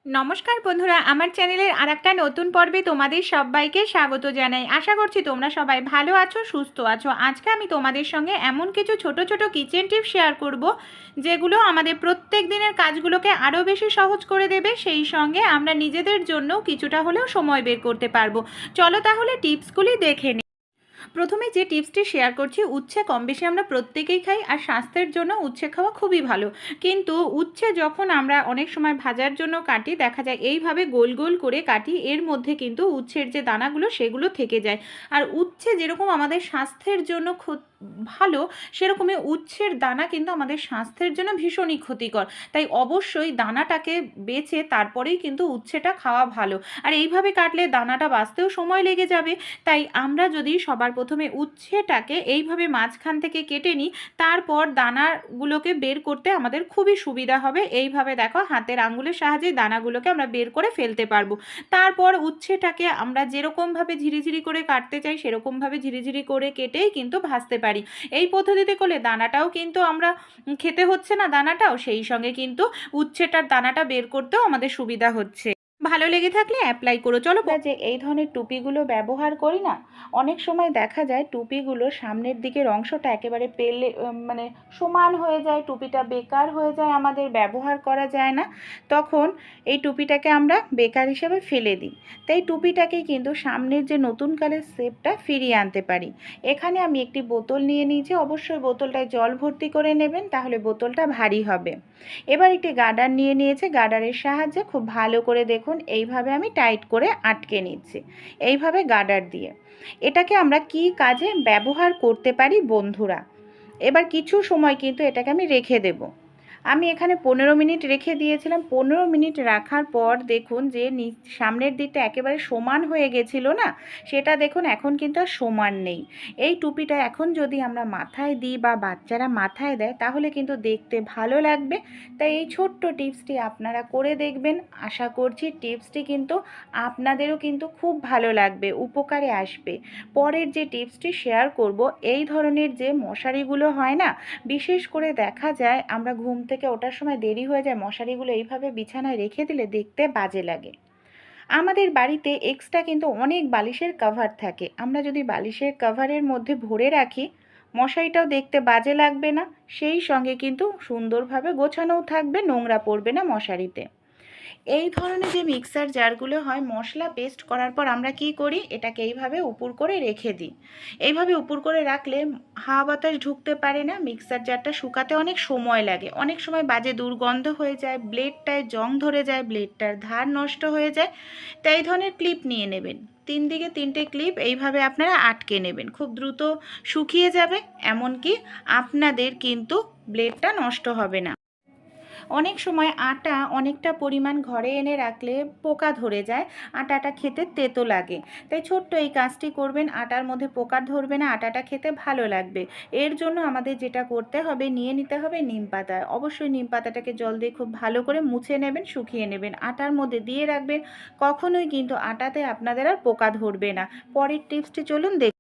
নমস্কার বন্ধুরা, আমার চ্যানেলের আরেকটা নতুন পর্বে তোমাদের সবাইকে স্বাগত জানাই। আশা করছি তোমরা সবাই ভালো আছো, সুস্থ আছো। আজকে আমি তোমাদের সঙ্গে এমন কিছু ছোট ছোট কিচেন টিপস শেয়ার করব, যেগুলো আমাদের প্রত্যেক দিনের কাজগুলোকে আরও বেশি সহজ করে দেবে, সেই সঙ্গে আমরা নিজেদের জন্য কিছুটা হলেও সময় বের করতে পারবো। চলো তাহলে টিপসগুলি দেখে নিই। প্রথমে যে টিপসটি শেয়ার করছি, উচ্ছে কম বেশি আমরা প্রত্যেকেই খাই, আর স্বাস্থ্যের জন্য উচ্ছে খাওয়া খুবই ভালো। কিন্তু উচ্ছে যখন আমরা অনেক সময় ভাজার জন্য কাটি, দেখা যায় এইভাবে গোল গোল করে কাটি, এর মধ্যে কিন্তু উচ্ছের যে দানাগুলো সেগুলো থেকে যায়। আর উচ্ছে যেরকম আমাদের স্বাস্থ্যের জন্য ভালো, সেরকমই উচ্ছের দানা কিন্তু আমাদের স্বাস্থ্যের জন্য ভীষণই ক্ষতিকর। তাই অবশ্যই দানাটাকে বেছে তারপরেই কিন্তু উচ্ছেটা খাওয়া ভালো। আর এইভাবে কাটলে দানাটা বাছতেও সময় লেগে যাবে। তাই আমরা যদি সবার প্রথমে উচ্ছেটাকে এইভাবে মাঝখান থেকে কেটে নিই, তারপর দানাগুলোকে বের করতে আমাদের খুবই সুবিধা হবে। এইভাবে দেখো, হাতের আঙুলের সাহায্যে দানাগুলোকে আমরা বের করে ফেলতে পারবো। তারপর উচ্ছেটাকে আমরা যেরকমভাবে ঝিরিঝিরি করে কাটতে চাই সেরকমভাবে ঝিরিঝিরি করে কেটেই কিন্তু ভাজতে পারি। এই পদ্ধতিতে করলে দানাটাও কিন্তু আমরা খেতে হচ্ছে না, দানাটাও সেই সঙ্গে কিন্তু উচ্ছেটার দানাটা বের করতেও আমাদের সুবিধা হচ্ছে। ভালো লেগে থাকলে অ্যাপ্লাই করো। চলো, যে এই ধরনের টুপিগুলো ব্যবহার করি না, অনেক সময় দেখা যায় টুপিগুলো সামনের দিকের অংশটা একেবারে পেলে মানে সমান হয়ে যায়, টুপিটা বেকার হয়ে যায়, আমাদের ব্যবহার করা যায় না। তখন এই টুপিটাকে আমরা বেকার হিসেবে ফেলে দিই। তাই টুপিটাকেই কিন্তু সামনের যে নতুন কালের শেপটা ফিরিয়ে আনতে পারি। এখানে আমি একটি বোতল নিয়ে নিয়েছি, অবশ্যই বোতলটায় জল ভর্তি করে নেবেন, তাহলে বোতলটা ভারী হবে। এবার একটি গার্ডার নিয়ে নিয়েছে, গার্ডারের সাহায্যে খুব ভালো করে দেখুন এইভাবে আমি টাইট করে আটকে নিচ্ছি, এইভাবে গার্ডার দিয়ে। এটাকে আমরা কি কাজে ব্যবহার করতে পারি বন্ধুরা? এবার কিছু সময় কিন্তু এটাকে আমি রেখে দেব। আমি এখানে 15 মিনিট রেখে দিয়েছিলাম। 15 মিনিট রাখার পর দেখুন যে সামনের দিকটা একেবারে সমান হয়ে গেছিলো না, সেটা দেখুন এখন কিন্তু আর সমান নেই। এই টুপিটা এখন যদি আমরা মাথায় দিই বা বাচ্চারা মাথায় দেয়, তাহলে কিন্তু দেখতে ভালো লাগবে। তাই এই ছোট্ট টিপসটি আপনারা করে দেখবেন। আশা করছি টিপসটি কিন্তু আপনাদেরও কিন্তু খুব ভালো লাগবে, উপকারে আসবে। পরের যে টিপসটি শেয়ার করব, এই ধরনের যে মশারিগুলো হয় না, বিশেষ করে দেখা যায় আমরা ঘুম থেকে ওঠার সময় দেরি হয়ে যায়, মশারিগুলো এইভাবে বিছানায় রেখে দিলে দেখতে বাজে লাগে। আমাদের বাড়িতে এক্সট্রা কিন্তু অনেক বালিশের কভার থাকে, আমরা যদি বালিশের কভারের মধ্যে ভরে রাখি, মশারিটাও দেখতে বাজে লাগবে না, সেই সঙ্গে কিন্তু সুন্দরভাবে গোছানোও থাকবে, নোংরা পড়বে না মশারিতে। এই ধরনের যে মিক্সার জারগুলো হয়, মশলা পেস্ট করার পর আমরা কি করি, এটাকে এইভাবে উপর করে রেখে দিই। এইভাবে উপর করে রাখলে হাওয়া বাতাস ঢুকতে পারে না, মিক্সার জারটা শুকাতে অনেক সময় লাগে, অনেক সময় বাজে দুর্গন্ধ হয়ে যায়, ব্লেডটায় জং ধরে যায়, ব্লেডটার ধার নষ্ট হয়ে যায়। তাই এই ধরনের ক্লিপ নিয়ে নেবেন, 3 দিকে 3টে ক্লিপ এইভাবে আপনারা আটকে নেবেন, খুব দ্রুত শুকিয়ে যাবে, এমনকি আপনাদের কিন্তু ব্লেডটা নষ্ট হবে না। অনেক সময় আটা অনেকটা পরিমাণ ঘরে এনে রাখলে পোকা ধরে যায়, আটাটা খেতে তেতো লাগে। তাই ছোট্ট এই কাজটি করবেন, আটার মধ্যে পোকা ধরবে না, আটাটা খেতে ভালো লাগবে। এর জন্য আমাদের যেটা করতে হবে, নিয়ে নিতে হবে নিম পাতা। অবশ্যই নিম পাতাটাকে জল দিয়ে খুব ভালো করে মুছে নেবেন, শুকিয়ে নেবেন, আটার মধ্যে দিয়ে রাখবেন। কখনোই কিন্তু আটাতে আপনাদের আর পোকা ধরবে না। পরের টিপসটি চলুন দেখুন।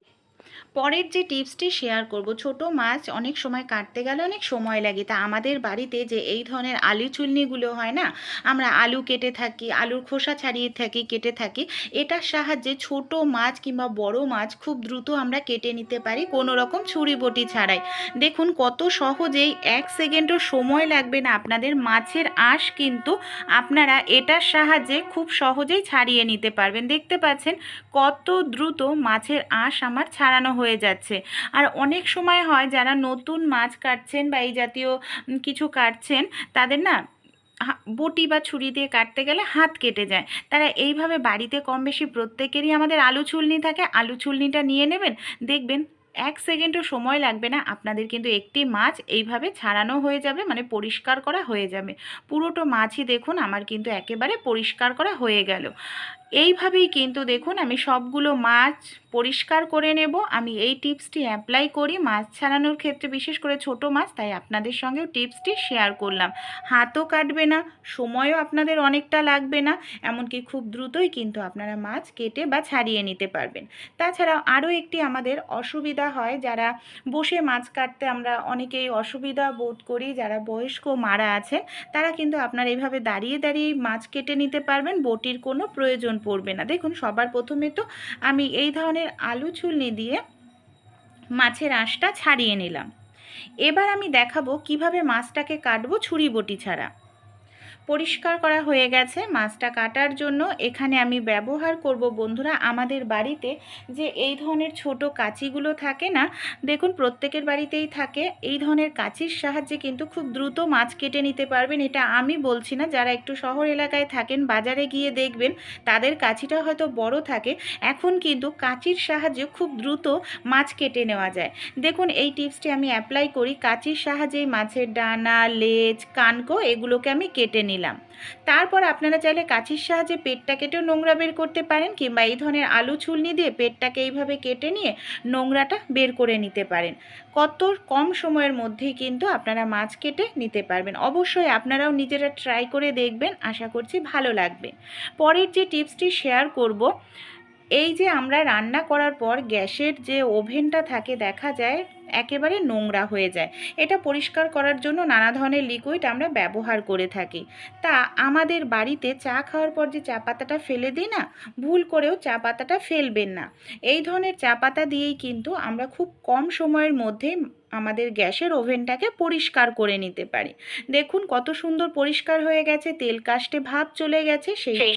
পরের যে টিপসটি শেয়ার করব, ছোট মাছ অনেক সময় কাটতে গেলে অনেক সময় লাগে। তা আমাদের বাড়িতে যে এই ধরনের আলু চুলনিগুলো হয় না, আমরা আলু কেটে থাকি, আলুর খোসা ছাড়িয়ে থাকি, কেটে থাকি, এটার সাহায্যে ছোট মাছ কিংবা বড় মাছ খুব দ্রুত আমরা কেটে নিতে পারি, কোনো রকম ছুরি বটি ছাড়াই। দেখুন কত সহজেই, 1 সেকেন্ডও সময় লাগবে না আপনাদের। মাছের আঁশ কিন্তু আপনারা এটার সাহায্যে খুব সহজেই ছাড়িয়ে নিতে পারবেন। দেখতে পাচ্ছেন কত দ্রুত মাছের আঁশ আমার ছাড়ানো হয়ে যাচ্ছে। আর অনেক সময় হয় যারা নতুন মাছ কাটছেন বা এই জাতীয় কিছু কাটছেন, তাদের না বটি বা ছুরি দিয়ে কাটতে গেলে হাত কেটে যায়। তারা এইভাবে বাড়িতে কম বেশি প্রত্যেকেরই আমাদের আলু ছুলনি থাকে, আলু ছুলনিটা নিয়ে নেবেন, দেখবেন 1 সেকেন্ডও সময় লাগবে না, আপনাদের কিন্তু একটি মাছ এইভাবে ছাড়ানো হয়ে যাবে, মানে পরিষ্কার করা হয়ে যাবে। পুরোটো মাছই দেখুন আমার কিন্তু একেবারে পরিষ্কার করা হয়ে গেল। এইভাবেই কিন্তু দেখুন আমি সবগুলো মাছ পরিষ্কার করে নেব। আমি এই টিপসটি অ্যাপ্লাই করি মাছ ছাড়ানোর ক্ষেত্রে, বিশেষ করে ছোট মাছ, তাই আপনাদের সঙ্গেও টিপসটি শেয়ার করলাম। হাতও কাটবে না, সময়ও আপনাদের অনেকটা লাগবে না, এমনকি খুব দ্রুতই কিন্তু আপনারা মাছ কেটে বা ছাড়িয়ে নিতে পারবেন। তাছাড়াও আরও একটি আমাদের অসুবিধা হয়, যারা বসে মাছ কাটতে আমরা অনেকেই অসুবিধা বোধ করি, যারা বয়স্ক মারা আছেন তারা কিন্তু আপনার এইভাবে দাঁড়িয়ে দাঁড়িয়ে মাছ কেটে নিতে পারবেন, বটির কোনো প্রয়োজন পড়বে না। দেখুন সবার প্রথমে তো আমি এই ধরনের আলু ছুলনি দিয়ে মাছের আঁশটা ছাড়িয়ে নিলাম। এবার আমি দেখাবো কিভাবে মাছটাকে কাটবো ছুরি বটি ছাড়া। পরিষ্কার করা হয়ে গেছে। মাছটা কাটার জন্য এখানে আমি ব্যবহার করব বন্ধুরা আমাদের বাড়িতে যে এই ধরনের ছোট কাঁচিগুলো থাকে না, দেখুন প্রত্যেকের বাড়িতেই থাকে। এই ধরনের কাঁচির সাহায্যে কিন্তু খুব দ্রুত মাছ কেটে নিতে পারবেন। এটা আমি বলছি না, যারা একটু শহর এলাকায় থাকেন বাজারে গিয়ে দেখবেন তাদের কাঁচিটা হয়তো বড় থাকে। এখন কিন্তু কাঁচির সাহায্যে খুব দ্রুত মাছ কেটে নেওয়া যায়। দেখুন এই টিপসটি আমি অ্যাপ্লাই করি, কাঁচির সাহায্যেই মাছের ডানা, লেজ, কানকো এগুলোকে আমি কেটে নিলাম। তারপর আপনারা চাইলে কাঁচির সাহায্যে পেটটা কেটেও নোংরা বের করতে পারেন, কিংবা এই ধরনের আলু ছুলনি দিয়ে পেটটাকে এইভাবে কেটে নিয়ে নোংরাটা বের করে নিতে পারেন। কত কম সময়ের মধ্যেই কিন্তু আপনারা মাছ কেটে নিতে পারবেন। অবশ্যই আপনারাও নিজেরা ট্রাই করে দেখবেন, আশা করছি ভালো লাগবে। পরের যে টিপসটি শেয়ার করব, এই যে আমরা রান্না করার পর গ্যাসের যে ওভেনটা থাকে দেখা যায় একেবারে নোংরা হয়ে যায়। এটা পরিষ্কার করার জন্য নানা ধরনের লিকুইড আমরা ব্যবহার করে থাকি। তা আমাদের বাড়িতে চা খাওয়ার পর যে চা পাতাটা ফেলে দিই না, ভুল করেও চা পাতাটা ফেলবেন না। এই ধরনের চা পাতা দিয়েই কিন্তু আমরা খুব কম সময়ের মধ্যে আমাদের গ্যাসের ওভেনটাকে পরিষ্কার করে নিতে পারি। দেখুন কত সুন্দর পরিষ্কার হয়ে গেছে, তেল কাস্টে ভাব চলে গেছে। সেই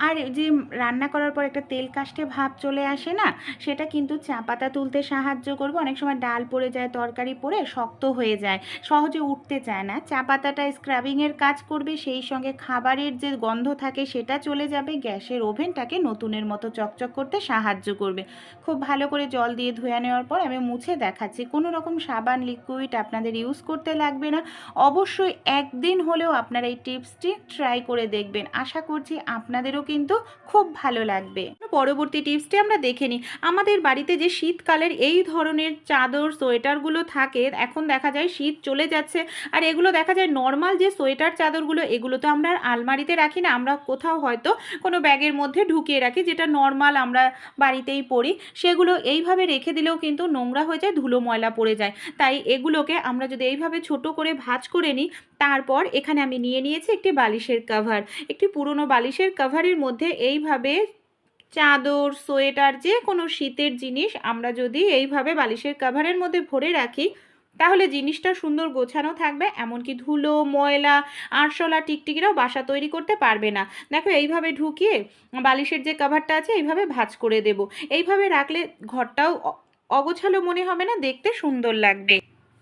আর যে রান্না করার পর একটা তেল কাস্টে ভাব চলে আসে না, সেটা কিন্তু চা পাতা তুলতে সাহায্য করবে। অনেক সময় ডাল পড়ে যায়, তরকারি পড়ে শক্ত হয়ে যায়, সহজে উঠতে চায় না। চা পাতাটা স্ক্রাবিংয়ের কাজ করবে, সেই সঙ্গে খাবারের যে গন্ধ থাকে সেটা চলে যাবে, গ্যাসের ওভেনটাকে নতুনের মতো চকচক করতে সাহায্য করবে। খুব ভালো করে জল দিয়ে ধুয়ে নেওয়ার পর আমি মুছে দেখাচ্ছি, কোনো রকম সাবান লিকুইড আপনাদের ইউজ করতে লাগবে না। অবশ্যই একদিন হলেও আপনারা এই টিপসটি ট্রাই করে দেখবেন, আশা করছি আপনাদেরও কিন্তু খুব ভালো লাগবে। পরবর্তী টিপসটি আমরা দেখে নিই। আমাদের বাড়িতে যে শীতকালের এই ধরনের চাদর সোয়েটারগুলো থাকে, এখন দেখা যায় শীত চলে যাচ্ছে, আর এগুলো দেখা যায় নর্মাল যে সোয়েটার চাদরগুলো এগুলো তো আমরা আলমারিতে রাখি না, আমরা কোথাও হয়তো কোনো ব্যাগের মধ্যে ঢুকিয়ে রাখি, যেটা নর্মাল আমরা বাড়িতেই পরি। সেগুলো এইভাবে রেখে দিলেও কিন্তু নোংরা হয়ে যায়, ধুলো ময়লা পড়ে যায়। তাই এগুলোকে আমরা যদি এইভাবে ছোট করে ভাঁজ করে নিই, তারপর এখানে আমি নিয়েছি একটি বালিশের কভার। একটি পুরনো বালিশের কভারের মধ্যে এইভাবে চাদর, সোয়েটার, যে কোনো শীতের জিনিস আমরা যদি এইভাবে বালিশের কভারের মধ্যে ভরে রাখি, তাহলে জিনিসটা সুন্দর গোছানো থাকবে, এমনকি ধুলো, ময়লা, আরশোলা, টিকটিকিরাও বাসা তৈরি করতে পারবে না। দেখো এইভাবে ঢুকিয়ে বালিশের যে কভারটা আছে এইভাবে ভাঁজ করে দেব। এইভাবে রাখলে ঘরটাও অগোছালো মনে হবে না, দেখতে সুন্দর লাগবে।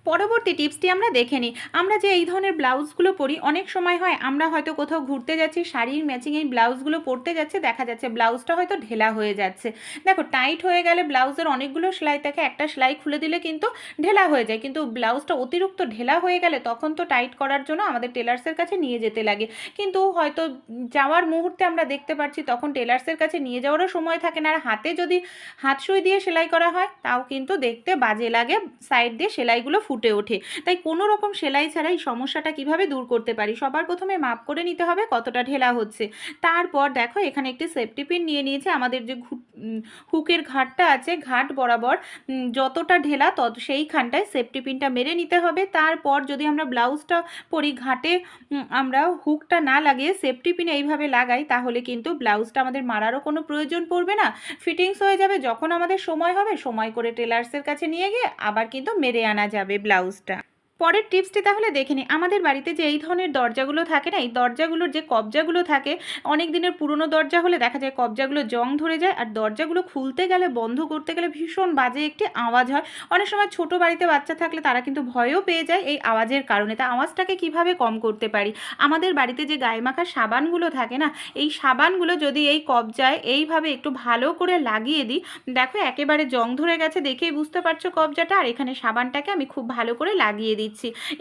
পরবর্তী টিপসটি আমরা দেখে নিই। আমরা যে এই ধরনের ব্লাউজগুলো পরি, অনেক সময় হয় আমরা হয়তো কোথাও ঘুরতে যাচ্ছি, শাড়ির ম্যাচিং এই ব্লাউজগুলো পরতে যাচ্ছে, দেখা যাচ্ছে ব্লাউজটা হয়তো ঢেলা হয়ে যাচ্ছে। দেখো টাইট হয়ে গেলে ব্লাউজের অনেকগুলো সেলাই থাকে, একটা সেলাই খুলে দিলে কিন্তু ঢেলা হয়ে যায়, কিন্তু ব্লাউজটা অতিরিক্ত ঢেলা হয়ে গেলে তখন তো টাইট করার জন্য আমাদের টেলার্সের কাছে নিয়ে যেতে লাগে, কিন্তু হয়তো যাওয়ার মুহূর্তে আমরা দেখতে পাচ্ছি তখন টেলার্সের কাছে নিয়ে যাওয়ারও সময় থাকে না, আর হাতে যদি হাত সুই দিয়ে সেলাই করা হয় তাও কিন্তু দেখতে বাজে লাগে, সাইড দিয়ে সেলাইগুলো ফুটে ওঠে। তাই কোনো রকম সেলাই ছাড়াই সমস্যাটা কিভাবে দূর করতে পারি, সবার প্রথমে মাপ করে নিতে হবে কতটা ঢেলা হচ্ছে। তারপর দেখো এখানে একটি সেফটি পিন নিয়ে নিয়েছে। আমাদের যে হুকের ঘাটটা আছে, ঘাট বরাবর যতটা ঢেলা তত সেইখানটায় সেফটি পিনটা মেরে নিতে হবে। তারপর যদি আমরা ব্লাউজটা পরি, ঘাটে আমরা হুকটা না লাগিয়ে সেফটি পিন এইভাবে লাগাই, তাহলে কিন্তু ব্লাউজটা আমাদের মারারও কোনো প্রয়োজন পড়বে না, ফিটিংস হয়ে যাবে। যখন আমাদের সময় হবে সময় করে টেলার্সের কাছে নিয়ে গিয়ে আবার কিন্তু মেরে আনা যাবে ব্লাউজটা। পরের টিপসটি তাহলে দেখে নিই। আমাদের বাড়িতে যে এই ধরনের দরজাগুলো থাকে না, এই দরজাগুলোর যে কবজাগুলো থাকে, অনেক দিনের পুরনো দরজা হলে দেখা যায় কবজাগুলো জং ধরে যায়, আর দরজাগুলো খুলতে গেলে, বন্ধ করতে গেলে ভীষণ বাজে একটি আওয়াজ হয়। অনেক সময় ছোট বাড়িতে বাচ্চা থাকলে তারা কিন্তু ভয়ও পেয়ে যায় এই আওয়াজের কারণে। তা আওয়াজটাকে কিভাবে কম করতে পারি? আমাদের বাড়িতে যে গায়ে মাখা সাবানগুলো থাকে না, এই সাবানগুলো যদি এই কবজায় এইভাবে একটু ভালো করে লাগিয়ে দিই, দেখো একেবারে জং ধরে গেছে, দেখেই বুঝতে পারছো কবজাটা, আর এখানে সাবানটাকে আমি খুব ভালো করে লাগিয়ে দিচ্ছি।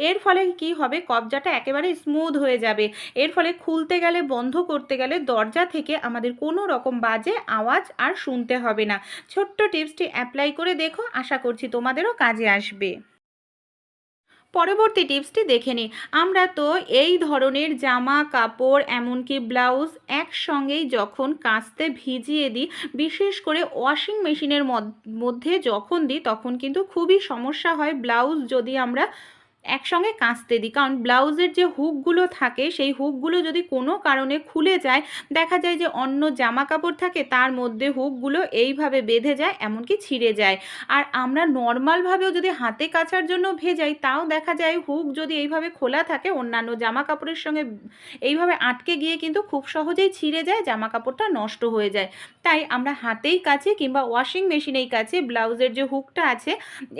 এর ফলে কি হবে, কবজাটা একেবারে স্মুথ হয়ে যাবে। এর ফলে খুলতে গেলে, বন্ধ করতে গেলে দরজা থেকে আমাদের কোনো রকম বাজে আওয়াজ আর শুনতে হবে না। ছোট্ট টিপসটি অ্যাপ্লাই করে দেখো, আশা করছি তোমাদেরও কাজে আসবে। পরবর্তী টিপসটি দেখে নিই। আমরা তো এই ধরনের জামা কাপড় এমনকি ব্লাউজ একসঙ্গেই যখন কাচতে ভিজিয়ে দিই, বিশেষ করে ওয়াশিং মেশিনের মধ্যে যখন দিই তখন কিন্তু খুবই সমস্যা হয় ব্লাউজ যদি আমরা একসঙ্গে কাচতে দিই। কারণ ব্লাউজের যে হুকগুলো থাকে সেই হুকগুলো যদি কোনো কারণে খুলে যায়, দেখা যায় যে অন্য জামা কাপড় থাকে তার মধ্যে হুকগুলো এইভাবে বেঁধে যায়, এমনকি ছিঁড়ে যায়। আর আমরা নর্মালভাবেও যদি হাতে কাচার জন্য ভেজাই, তাও দেখা যায় হুক যদি এইভাবে খোলা থাকে অন্যান্য জামা কাপড়ের সঙ্গে এইভাবে আটকে গিয়ে কিন্তু খুব সহজেই ছিঁড়ে যায়, জামা কাপড়টা নষ্ট হয়ে যায়। তাই আমরা হাতেই কাচি কিংবা ওয়াশিং মেশিনেই কাচি, ব্লাউজের যে হুকটা আছে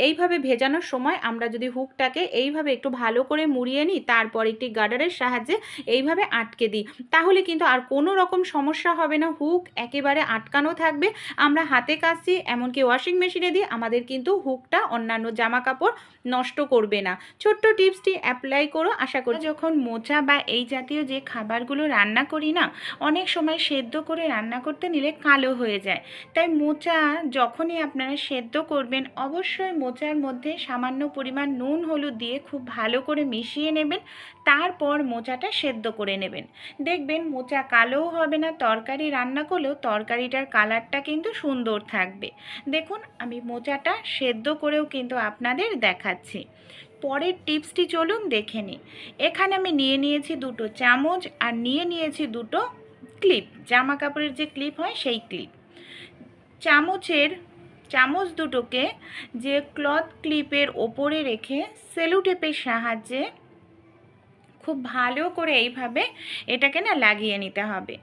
এইভাবে ভেজানোর সময় আমরা যদি হুকটাকে এইভাবে একটু ভালো করে মুড়িয়ে নিই, তারপর একটি গার্ডারের সাহায্যে এইভাবে আটকে দিই, তাহলে কিন্তু আর কোনো রকম সমস্যা হবে না, হুক একেবারে আটকানো থাকবে। আমরা হাতে কাচছি এমনকি ওয়াশিং মেশিনে দিই, আমাদের কিন্তু হুকটা অন্যান্য জামা কাপড় নষ্ট করবে না। ছোট্ট টিপসটি অ্যাপ্লাই করো, আশা করি। যখন মোচা বা এই জাতীয় যে খাবারগুলো রান্না করি না, অনেক সময় সেদ্ধ করে রান্না করতে নিলে কালো হয়ে যায়। তাই মোচা যখনই আপনারা সেদ্ধ করবেন, অবশ্যই মোচার মধ্যে সামান্য পরিমাণ নুন হলুদ দিয়ে খুব ভালো করে মিশিয়ে নেবেন, তারপর মোচাটা সেদ্ধ করে নেবেন। দেখবেন মোচা কালোও হবে না, তরকারি রান্না করলেও তরকারিটার কালারটা কিন্তু সুন্দর থাকবে। দেখুন আমি মোচাটা সেদ্ধ করেও কিন্তু আপনাদের দেখাচ্ছি। পরের টিপসটি চলুন দেখে নিই। এখানে আমি নিয়ে নিয়েছি 2টো চামচ আর নিয়ে নিয়েছি 2টো ক্লিপ, জামা কাপড়ের যে ক্লিপ হয় সেই ক্লিপ। চামচ দুটোকে যে ক্লথ ক্লিপের ওপরে রেখে সেলো টেপের সাহায্যে খুব ভালো করে এইভাবে এটাকে না লাগিয়ে নিতে হবে।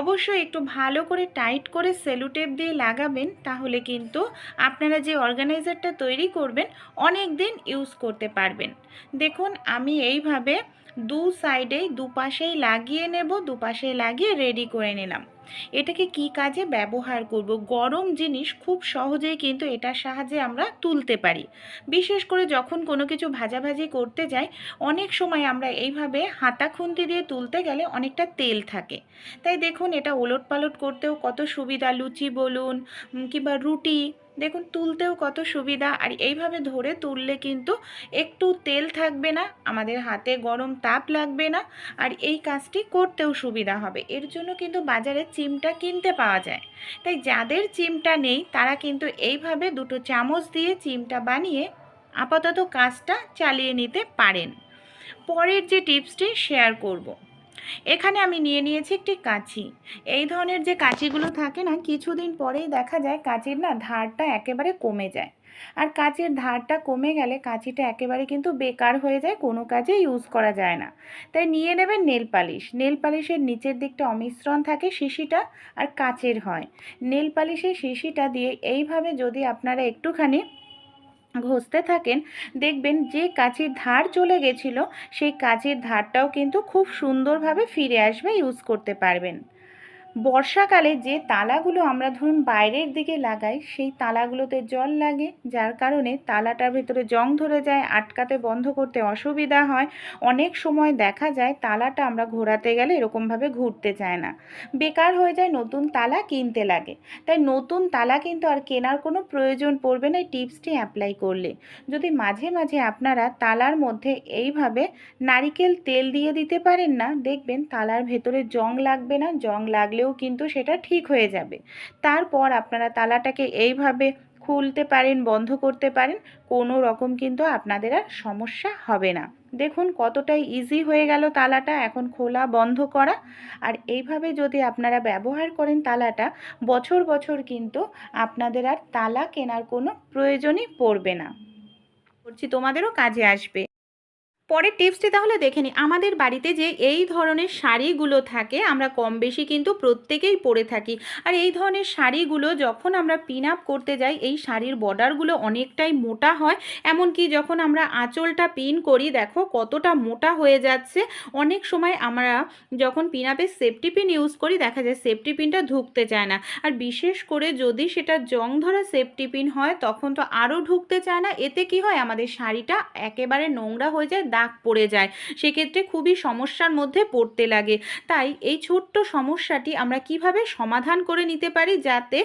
অবশ্যই একটু ভালো করে টাইট করে সেলো টেপ দিয়ে লাগাবেন, তাহলে কিন্তু আপনারা যে অর্গানাইজারটা তৈরি করবেন অনেক দিন ইউজ করতে পারবেন। দেখুন আমি এইভাবে দু সাইডেই দুপাশেই লাগিয়ে নেব, দুপাশে লাগিয়ে রেডি করে নিলাম। এটাকে কি কাজে ব্যবহার করব? গরম জিনিস খুব সহজেই কিন্তু এটার সাহায্যে আমরা তুলতে পারি। বিশেষ করে যখন কোনো কিছু ভাজাভাজি করতে যাই, অনেক সময় আমরা এইভাবে হাতা খুন্তি দিয়ে তুলতে গেলে অনেকটা তেল থাকে। তাই দেখুন এটা ওলটপালট করতেও কত সুবিধা, লুচি বলুন কিংবা রুটি, দেখুন তুলতেও কত সুবিধা। আর এইভাবে ধরে তুললে কিন্তু একটু তেল থাকবে না, আমাদের হাতে গরম তাপ লাগবে না, আর এই কাজটি করতেও সুবিধা হবে। এর জন্য কিন্তু বাজারে চিমটা কিনতে পাওয়া যায়। তাই যাদের চিমটা নেই তারা কিন্তু এইভাবে 2টো চামচ দিয়ে চিমটা বানিয়ে আপাতত কাজটা চালিয়ে নিতে পারেন। পরের যে টিপসটি শেয়ার করব, এখানে আমি নিয়ে নিয়েছি একটি কাঁচি। এই ধরনের যে কাঁচিগুলো থাকে না, কিছুদিন পরেই দেখা যায় কাঁচির না ধারটা একেবারে কমে যায়। আর কাঁচির ধারটা কমে গেলে কাঁচিটা একেবারে কিন্তু বেকার হয়ে যায়, কোনো কাজে ইউজ করা যায় না। তাই নিয়ে নেবেন নেল পালিশ। নেল পালিশের নিচের দিকটা অমিশ্রণ থাকে, শিশিটা আর কাচের হয়। নেল পালিশের শিশিটা দিয়ে এইভাবে যদি আপনারা একটুখানি ঘষতে থাকেন, দেখবেন যে কাঁচির ধার চলে গেছিলো সেই কাঁচির ধারটাও কিন্তু খুব সুন্দরভাবে ফিরে আসবে, ইউজ করতে পারবেন। বর্ষাকালে যে তালাগুলো আমরা ধরুন বাইরের দিকে লাগাই, সেই তালাগুলোতে জল লাগে, যার কারণে তালাটার ভিতরে জং ধরে যায়, আটকাতে বন্ধ করতে অসুবিধা হয়। অনেক সময় দেখা যায় তালাটা আমরা ঘোরাতে গেলে এরকমভাবে ঘুরতে চায় না, বেকার হয়ে যায়, নতুন তালা কিনতে লাগে। তাই নতুন তালা কিন্তু আর কেনার কোনো প্রয়োজন পড়বে না এই টিপসটি অ্যাপ্লাই করলে। যদি মাঝে মাঝে আপনারা তালার মধ্যে এইভাবে নারিকেল তেল দিয়ে দিতে পারেন না, দেখবেন তালার ভেতরে জং লাগবে না, জং লাগলেও কিন্তু সেটা ঠিক হয়ে যাবে। তারপর আপনারা তালাটাকে এইভাবে খুলতে পারেন, বন্ধ করতে পারেন, কোনো রকম কিন্তু আপনাদের আর সমস্যা হবে না। দেখুন কতটাই ইজি হয়ে গেল তালাটা এখন খোলা বন্ধ করা। আর এইভাবে যদি আপনারা ব্যবহার করেন তালাটা, বছর বছর কিন্তু আপনাদের আর তালা কেনার কোনো প্রয়োজনই পড়বে না। করছি তোমাদেরও কাজে আসবে। পরের টিপসটি তাহলে দেখে নিই। আমাদের বাড়িতে যে এই ধরনের শাড়িগুলো থাকে আমরা কম বেশি কিন্তু প্রত্যেকেই পরে থাকি। আর এই ধরনের শাড়িগুলো যখন আমরা পিন আপ করতে যাই, এই শাড়ির বর্ডারগুলো অনেকটাই মোটা হয়, এমনকি যখন আমরা আঁচলটা পিন করি দেখো কতটা মোটা হয়ে যাচ্ছে। অনেক সময় আমরা যখন পিন আপের সেফটি পিন ইউজ করি দেখা যায় সেফটি পিনটা ঢুকতে চায় না, আর বিশেষ করে যদি সেটা জং ধরা সেফটি পিন হয় তখন তো আরও ঢুকতে চায় না। এতে কি হয়, আমাদের শাড়িটা একেবারে নোংরা হয়ে যায়, দাগ পড়ে যায়, সেক্ষেত্রে খুবই সমস্যার মধ্যে পড়তে লাগে। তাই এই ছোট্ট সমস্যাটি আমরা কিভাবে সমাধান করে নিতে পারি যাতে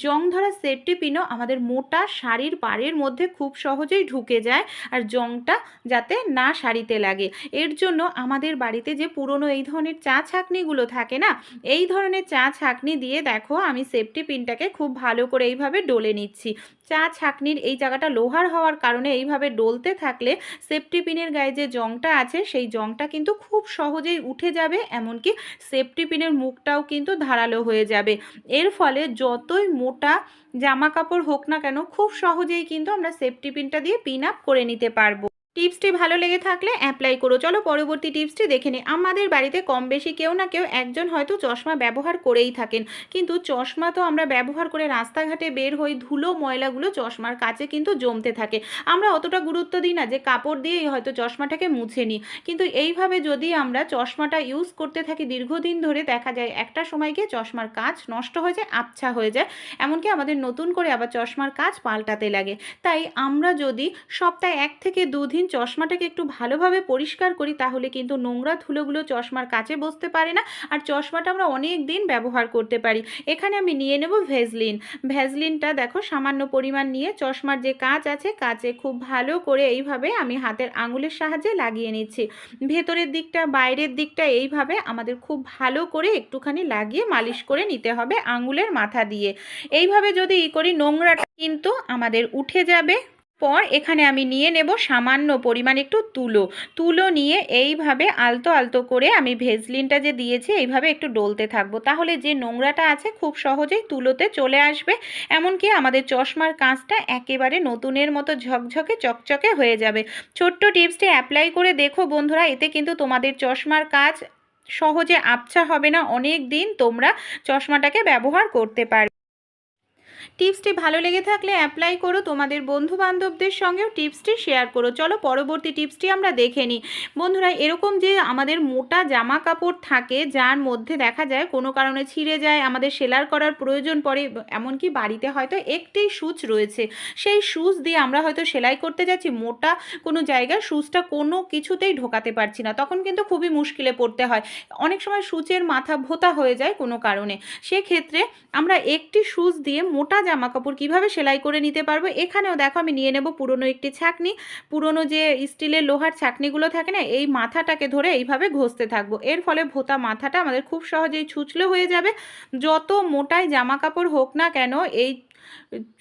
জং ধরা সেফটি পিনও আমাদের মোটা শাড়ির পাড়ের মধ্যে খুব সহজেই ঢুকে যায় আর জংটা যাতে না শাড়িতে লাগে। এর জন্য আমাদের বাড়িতে যে পুরনো এই ধরনের চা ছাঁকনিগুলো থাকে না, এই ধরনের চা ছাঁকনি দিয়ে দেখো আমি সেফটি পিনটাকে খুব ভালো করে এইভাবে ডলে নিচ্ছি। চা ছাঁকনির এই জায়গাটা লোহার হওয়ার কারণে এইভাবে ডলতে থাকলে সেফটি পিনের গায়ে যে জংটা আছে সেই জংটা কিন্তু খুব সহজেই উঠে যাবে, এমনকি সেফটি পিনের মুখটাও কিন্তু ধারালো হয়ে যাবে। এর ফলে যতই মোটা জামা কাপড় হোক না কেন খুব সহজেই কিন্তু আমরা সেফটি পিনটা দিয়ে পিন আপ করে নিতে পারবো। টিপসটি ভালো লেগে থাকলে অ্যাপ্লাই করো। চলো পরবর্তী টিপসটি দেখে নিই। আমাদের বাড়িতে কম বেশি কেউ না কেউ একজন হয়তো চশমা ব্যবহার করেই থাকেন, কিন্তু চশমা তো আমরা ব্যবহার করে রাস্তাঘাটে বের হই, ধুলো ময়লাগুলো চশমার কাছে কিন্তু জমতে থাকে। আমরা অতটা গুরুত্ব দিই না যে কাপড় দিয়েই হয়তো চশমাটাকে মুছে নিই, কিন্তু এইভাবে যদি আমরা চশমাটা ইউজ করতে থাকি দীর্ঘদিন ধরে, দেখা যায় একটা সময় গিয়ে চশমার কাঁচ নষ্ট হয়ে যায়, আবছা হয়ে যায়, এমনকি আমাদের নতুন করে আবার চশমার কাঁচ পাল্টাতে লাগে। তাই আমরা যদি সপ্তাহে 1 থেকে 2 দিন চশমাটাকে একটু ভালোভাবে পরিষ্কার করি তাহলে কিন্তু নোংরা ধুলোগুলো চশমার কাছে বসতে পারে না আর চশমাটা আমরা অনেক দিন ব্যবহার করতে পারি। এখানে আমি নিয়ে নেব ভ্যাসলিন। ভ্যাসলিনটা দেখো সামান্য পরিমাণ নিয়ে চশমার যে কাঁচ আছে কাঁচে খুব ভালো করে এইভাবে আমি হাতের আঙুলের সাহায্যে লাগিয়ে নিচ্ছি। ভেতরের দিকটা বাইরের দিকটা এইভাবে আমাদের খুব ভালো করে একটুখানি লাগিয়ে মালিশ করে নিতে হবে আঙুলের মাথা দিয়ে। এইভাবে যদি করি নোংরাটা কিন্তু আমাদের উঠে যাবে। পর এখানে আমি নিয়ে নেব সামান্য পরিমাণ একটু তুলো নিয়ে এইভাবে আলতো আলতো করে আমি ভেসলিনটা যে দিয়েছি এইভাবে একটু ডলতে থাকবো, তাহলে যে নোংরাটা আছে খুব সহজেই তুলোতে চলে আসবে, এমনকি আমাদের চশমার কাঁচটা একেবারে নতুনের মতো ঝকঝকে চকচকে হয়ে যাবে। ছোট্ট টিপসটি অ্যাপ্লাই করে দেখো বন্ধুরা, এতে কিন্তু তোমাদের চশমার কাঁচ সহজে আবছা হবে না, অনেক দিন তোমরা চশমাটাকে ব্যবহার করতে পারবে। টিপসটি ভালো লেগে থাকলে অ্যাপ্লাই করো, তোমাদের বন্ধু বান্ধবদের সঙ্গেও টিপসটি শেয়ার করো। চলো পরবর্তী টিপসটি আমরা দেখে নিই। বন্ধুরা, এরকম যে আমাদের মোটা জামা কাপড় থাকে যার মধ্যে দেখা যায় কোনো কারণে ছিঁড়ে যায়, আমাদের সেলাই করার প্রয়োজন পড়ে, এমনকি বাড়িতে হয়তো একটি সুচ রয়েছে, সেই সুচ দিয়ে আমরা হয়তো সেলাই করতে যাচ্ছি, মোটা কোনো জায়গায় সুচটা কোনো কিছুতেই ঢোকাতে পারছি না, তখন কিন্তু খুবই মুশকিলে পড়তে হয়। অনেক সময় সুচের মাথা ভোঁতা হয়ে যায় কোনো কারণে, সেক্ষেত্রে আমরা একটি সুচ দিয়ে মোটা জামা কাপড় কিভাবে সেলাই করে নিতে পারবো। এখানেও দেখো আমি নিয়ে নেব পুরনো একটি ছাঁকনি। পুরনো যে স্টিলের লোহার ছাঁকনিগুলো থাকে না, এই মাথাটাকে ধরে এইভাবে ঘষতে থাকবো। এর ফলে ভোঁতা মাথাটা আমাদের খুব সহজেই ছুঁচলো হয়ে যাবে। যত মোটাই জামা কাপড় হোক না কেন এই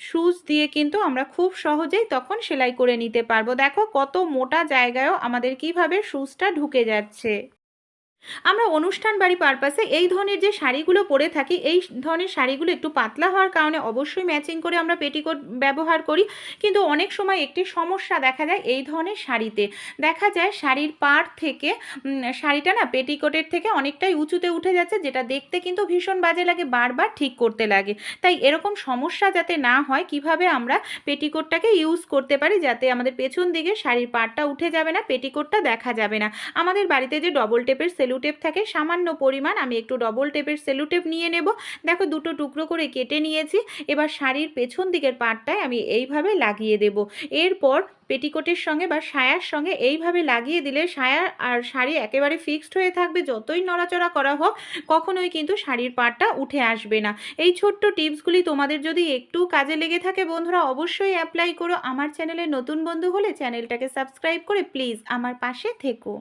সুচ দিয়ে কিন্তু আমরা খুব সহজেই তখন সেলাই করে নিতে পারবো। দেখো কত মোটা জায়গায়ও আমাদের কিভাবে সুচটা ঢুকে যাচ্ছে। আমরা অনুষ্ঠান বাড়ি পারপাসে এই ধরনের যে শাড়িগুলো পরে থাকি, এই ধরনের শাড়িগুলো একটু পাতলা হওয়ার কারণে অবশ্যই ম্যাচিং করে আমরা পেটিকোট ব্যবহার করি, কিন্তু অনেক সময় একটি সমস্যা দেখা যায় এই ধরনের শাড়িতে। দেখা যায় শাড়ির পাড় থেকে শাড়িটা না পেটিকোটের থেকে অনেকটাই উঁচুতে উঠে যাচ্ছে, যেটা দেখতে কিন্তু ভীষণ বাজে লাগে, বারবার ঠিক করতে লাগে। তাই এরকম সমস্যা যাতে না হয়, কিভাবে আমরা পেটিকোটটাকে ইউজ করতে পারি যাতে আমাদের পেছন দিকে শাড়ির পাড়টা উঠে যাবে না, পেটিকোটটা দেখা যাবে না। আমাদের বাড়িতে যে ডবল টেপের সেলুটেপ থাকে সামান্য পরিমাণ, আমি একটু ডবল টেপের সেলুটেপ নিয়ে নেব। দেখো দুটো টুকরো করে কেটে নিয়েছি। এবার শাড়ির পেছন দিকের পাটটায় আমি এইভাবে লাগিয়ে দেব। এরপর পেটিকোটের সঙ্গে বা সায়ার সঙ্গে এইভাবে লাগিয়ে দিলে সায়া আর শাড়ি একেবারে ফিক্সড হয়ে থাকবে, যতই নড়াচড়া করা হোক কখনোই কিন্তু শাড়ির পাটটা উঠে আসবে না। এই ছোট্ট টিপসগুলি তোমাদের যদি একটু কাজে লেগে থাকে বন্ধুরা, অবশ্যই অ্যাপ্লাই করো। আমার চ্যানেলে নতুন বন্ধু হলে চ্যানেলটাকে সাবস্ক্রাইব করে প্লিজ আমার পাশে থেকো।